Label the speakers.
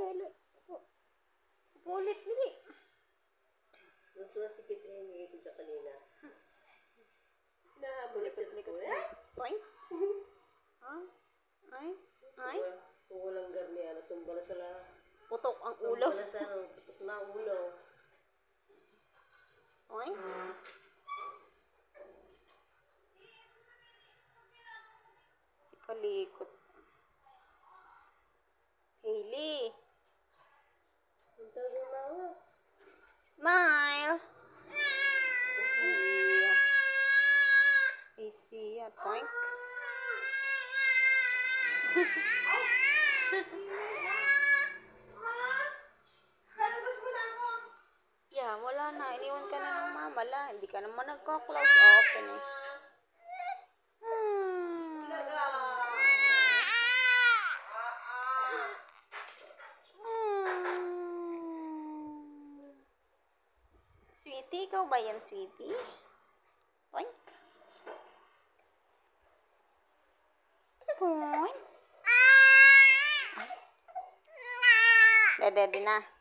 Speaker 1: ali. Ulit, dili.
Speaker 2: Gusto na si Kit Amy ko dyan kanina. Nahabol sa
Speaker 1: Likot-likot.
Speaker 2: ko.
Speaker 1: Toink. Ay.
Speaker 2: Kung walang garni, tumbala sa la.
Speaker 1: Putok ang ulo.
Speaker 2: Tumbala sa putok na ulo.
Speaker 1: Toink. Si Kalikot. Hailey. Smile. Yeah. I see ya. Toink. Yeah, wala na. Iniwan ka na ng mama lang. Hindi ka naman nagko-close open eh. Sweetie, ikaw ba yan, sweetie? Toink. Toink. Dede na.